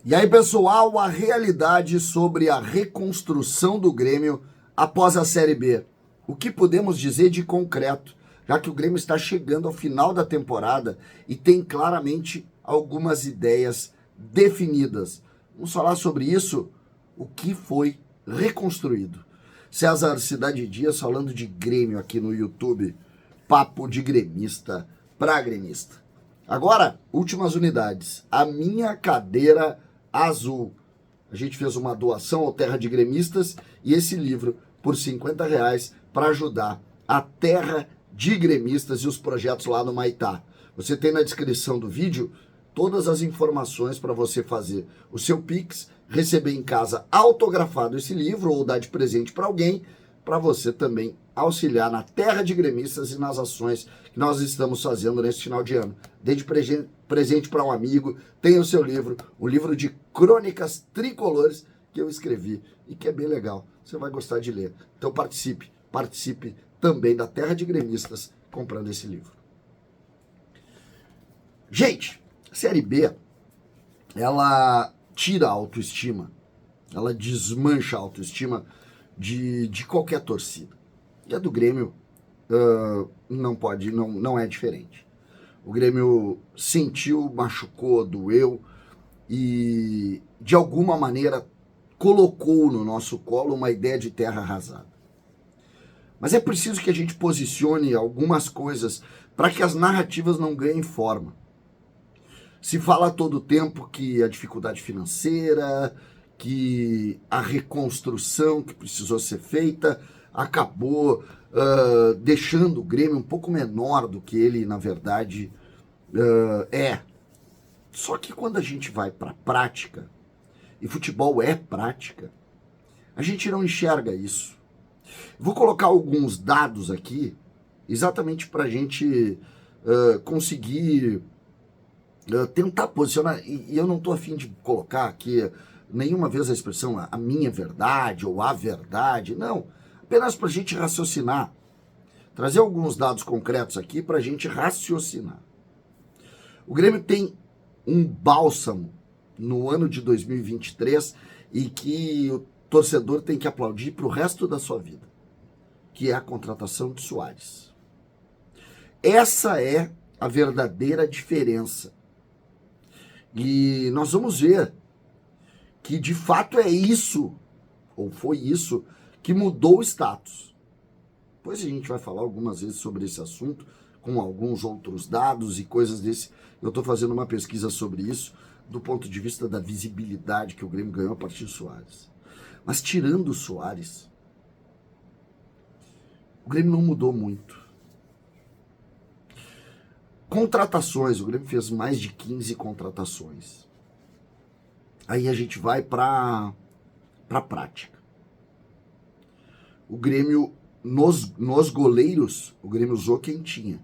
E aí, pessoal, a realidade sobre a reconstrução do Grêmio após a Série B. O que podemos dizer de concreto, já que o Grêmio está chegando ao final da temporada e tem claramente algumas ideias definidas. Vamos falar sobre isso, o que foi reconstruído. César Cidade Dias falando de Grêmio aqui no YouTube, papo de gremista pra gremista. Agora, últimas unidades. A minha cadeira azul. A gente fez uma doação ao Terra de Gremistas e esse livro por R$50 para ajudar a Terra de Gremistas e os projetos lá no Maitá. Você tem na descrição do vídeo todas as informações para você fazer o seu Pix, receber em casa autografado esse livro ou dar de presente para alguém, para você também auxiliar na Terra de Gremistas e nas ações que nós estamos fazendo nesse final de ano. Dê de presente para um amigo, tenha o seu livro, o livro de crônicas tricolores que eu escrevi e que é bem legal. Você vai gostar de ler. Então participe também da Terra de Gremistas comprando esse livro. Gente, a Série B, ela tira a autoestima, ela desmancha a autoestima de qualquer torcida. E a do Grêmio não é diferente. O Grêmio sentiu, machucou, doeu e de alguma maneira colocou no nosso colo uma ideia de terra arrasada. Mas é preciso que a gente posicione algumas coisas para que as narrativas não ganhem forma. Se fala a todo tempo que a dificuldade financeira, que a reconstrução que precisou ser feita acabou deixando o Grêmio um pouco menor do que ele, na verdade, é. Só que quando a gente vai para a prática, e futebol é prática, a gente não enxerga isso. Vou colocar alguns dados aqui, exatamente para a gente conseguir tentar posicionar, e eu não estou a fim de colocar aqui nenhuma vez a expressão a minha verdade ou a verdade, não, apenas para a gente raciocinar, trazer alguns dados concretos aqui para a gente raciocinar. O Grêmio tem um bálsamo no ano de 2023 e que o torcedor tem que aplaudir para o resto da sua vida, que é a contratação de Soares. Essa é a verdadeira diferença. E nós vamos ver que de fato é isso, ou foi isso, que mudou o status. Depois a gente vai falar algumas vezes sobre esse assunto, com alguns outros dados e coisas desse. Eu estou fazendo uma pesquisa sobre isso, do ponto de vista da visibilidade que o Grêmio ganhou a partir do Soares. Mas tirando o Soares, o Grêmio não mudou muito. Contratações, o Grêmio fez mais de 15 contratações. Aí a gente vai para a prática. O Grêmio, nos goleiros, o Grêmio usou quem tinha.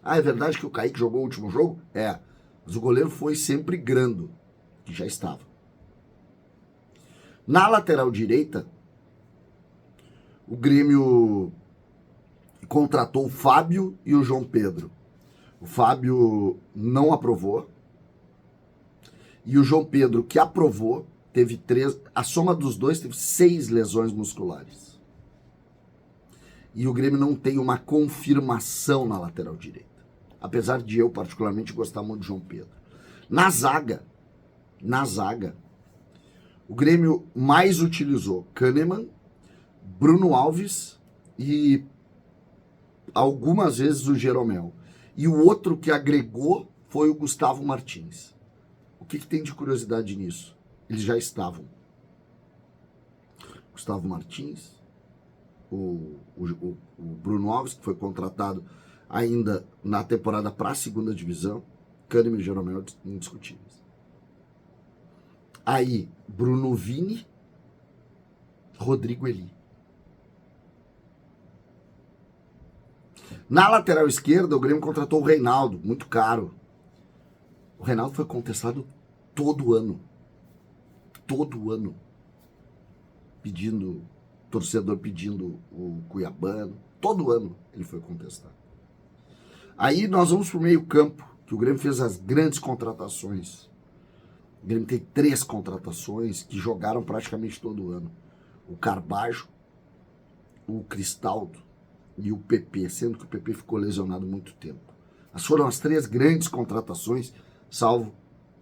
Ah, é verdade que o Kaique jogou o último jogo? É, mas o goleiro foi sempre Grando, que já estava. Na lateral direita, o Grêmio contratou o Fábio e o João Pedro. O Fábio não aprovou. E o João Pedro, que aprovou, teve 3. A soma dos dois teve 6 lesões musculares. E o Grêmio não tem uma confirmação na lateral direita. Apesar de eu, particularmente, gostar muito de João Pedro. Na zaga, o Grêmio mais utilizou Kahneman, Bruno Alves e algumas vezes o Jeromel. E o outro que agregou foi o Gustavo Martins. O que tem de curiosidade nisso? Eles já estavam. Gustavo Martins, o Bruno Alves, que foi contratado ainda na temporada para a segunda divisão, Kahneman e Jeromel indiscutíveis. Aí, Bruno Vini, Rodrigo Eli. Na lateral esquerda, o Grêmio contratou o Reinaldo, muito caro. O Reinaldo foi contestado todo ano. Todo ano. Torcedor pedindo o Cuiabano. Todo ano ele foi contestado. Aí nós vamos para o meio campo, que o Grêmio fez as grandes contratações. O Grêmio tem 3 contratações que jogaram praticamente todo ano. O Carbajo, o Cristaldo e o PP, sendo que o PP ficou lesionado muito tempo. As foram as 3 grandes contratações, salvo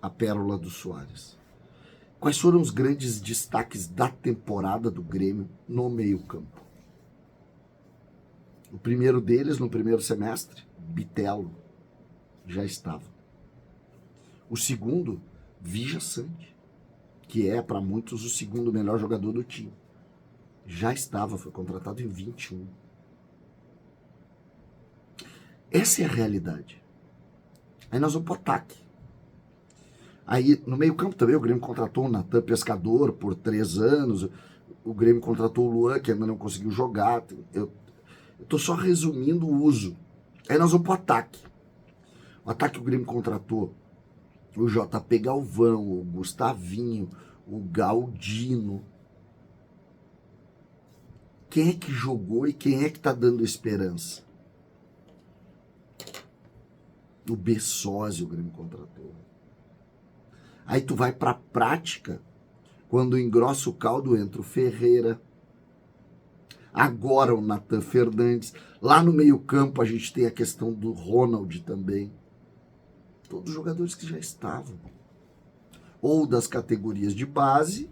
a pérola do Soares. Quais foram os grandes destaques da temporada do Grêmio no meio-campo? O primeiro deles, no primeiro semestre, Bitelo, já estava. O segundo, Vijaçante, que é, para muitos, o segundo melhor jogador do time. Já estava, foi contratado em 21. Essa é a realidade. Aí nós vamos para o ataque. Aí, no meio-campo também, o Grêmio contratou o Natan Pescador por 3 anos. O Grêmio contratou o Luan, que ainda não conseguiu jogar. Eu estou só resumindo o uso. Aí nós vamos para o ataque. O ataque, o Grêmio contratou o JP Galvão, o Gustavinho, o Galdino. Quem é que jogou e quem é que está dando esperança? O Bessosi o Grêmio contratou. Aí tu vai para a prática, quando engrossa o caldo entra o Ferreira, agora o Natan Fernandes, lá no meio campo a gente tem a questão do Ronald também, todos jogadores que já estavam, ou das categorias de base,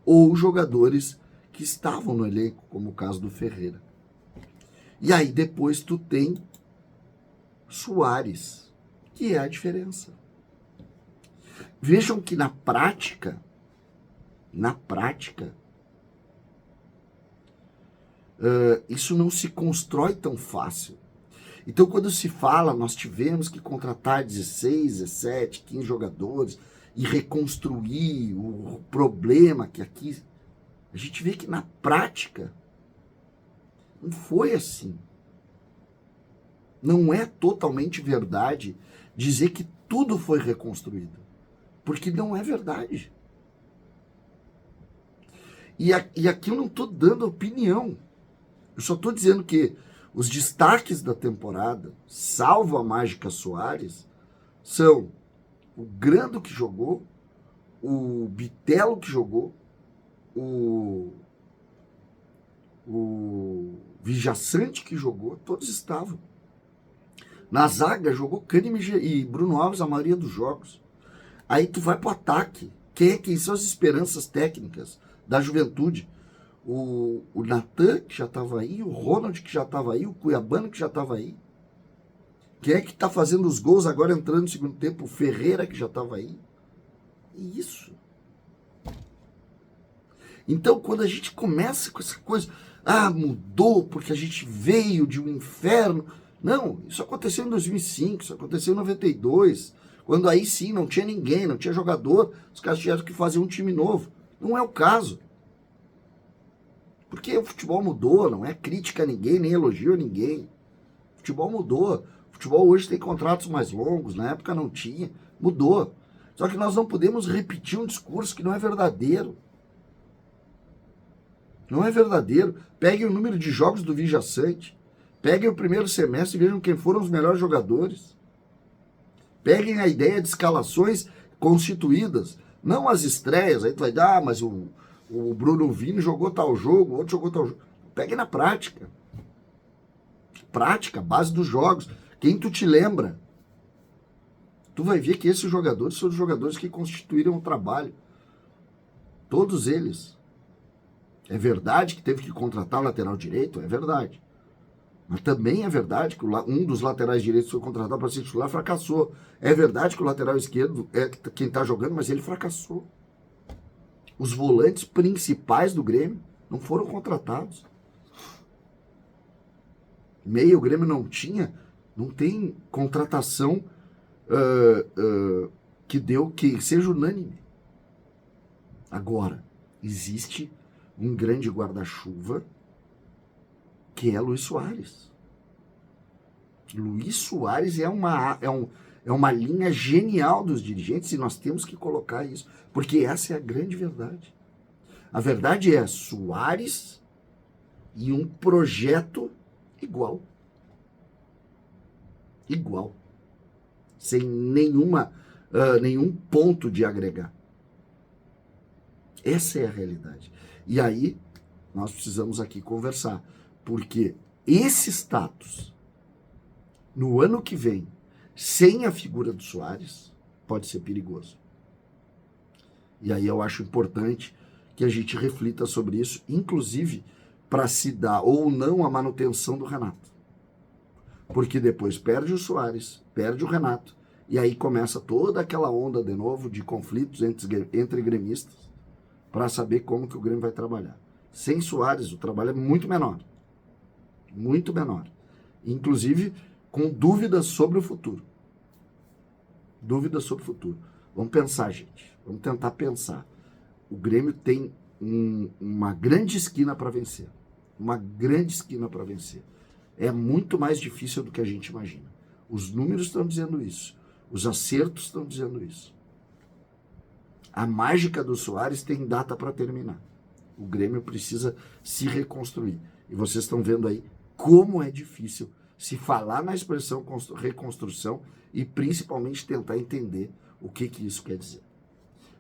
ou jogadores que estavam no elenco, como o caso do Ferreira. E aí depois tu tem Soares, que é a diferença. Vejam que na prática, isso não se constrói tão fácil. Então, quando se fala, nós tivemos que contratar 16, 17, 15 jogadores e reconstruir o problema que aqui... A gente vê que na prática não foi assim. Não é totalmente verdade dizer que tudo foi reconstruído. Porque não é verdade. E aqui eu não estou dando opinião. Eu só estou dizendo que os destaques da temporada, salvo a Mágica Soares, são o Grando que jogou, o Bitelo que jogou, o Vijaçante que jogou, todos estavam. Na zaga jogou Kahneman e Bruno Alves a maioria dos jogos. Aí tu vai pro ataque. Quem são as esperanças técnicas da Juventude? O Natan, que já estava aí, o Ronald, que já estava aí, o Cuiabano, que já estava aí. Quem é que está fazendo os gols agora entrando no segundo tempo? O Ferreira, que já estava aí. E isso. Então, quando a gente começa com essa coisa, mudou porque a gente veio de um inferno. Não, isso aconteceu em 2005, isso aconteceu em 92, quando aí sim não tinha ninguém, não tinha jogador, os caras tiveram que fazer um time novo. Não é o caso. Porque o futebol mudou, não é crítica a ninguém, nem elogio a ninguém. O futebol mudou. O futebol hoje tem contratos mais longos, na época não tinha. Mudou. Só que nós não podemos repetir um discurso que não é verdadeiro. Não é verdadeiro. Peguem o número de jogos do Vijaçante. Peguem o primeiro semestre e vejam quem foram os melhores jogadores. Peguem a ideia de escalações constituídas. Não as estreias. Aí tu vai dar, mas o Bruno Vini jogou tal jogo, o outro jogou tal jogo. Peguem na prática. Prática, base dos jogos. Quem tu te lembra? Tu vai ver que esses jogadores são os jogadores que constituíram o trabalho. Todos eles. É verdade que teve que contratar o lateral direito? É verdade. Mas também é verdade que um dos laterais direitos que foi contratado para ser titular fracassou. É verdade que o lateral esquerdo é quem está jogando, mas ele fracassou. Os volantes principais do Grêmio não foram contratados. Meio o Grêmio não tem contratação que seja unânime. Agora, existe um grande guarda-chuva que é Luis Soares. Luis Soares é uma linha genial dos dirigentes e nós temos que colocar isso, porque essa é a grande verdade. A verdade é Soares e um projeto igual. Igual. Sem nenhuma nenhum ponto de agregar. Essa é a realidade. E aí, nós precisamos aqui conversar, porque esse status, no ano que vem, sem a figura do Soares, pode ser perigoso. E aí eu acho importante que a gente reflita sobre isso, inclusive para se dar ou não a manutenção do Renato. Porque depois perde o Soares, perde o Renato, e aí começa toda aquela onda de novo de conflitos entre gremistas para saber como que o Grêmio vai trabalhar. Sem Soares, o trabalho é muito menor. Muito menor. Inclusive, com dúvidas sobre o futuro. Dúvidas sobre o futuro. Vamos pensar, gente. Vamos tentar pensar. O Grêmio tem uma grande esquina para vencer. Uma grande esquina para vencer. É muito mais difícil do que a gente imagina. Os números estão dizendo isso. Os acertos estão dizendo isso. A mágica do Soares tem data para terminar. O Grêmio precisa se reconstruir. E vocês estão vendo aí como é difícil se falar na expressão reconstrução e principalmente tentar entender o que isso quer dizer.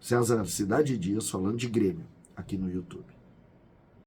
César Cidade Dias falando de Grêmio aqui no YouTube.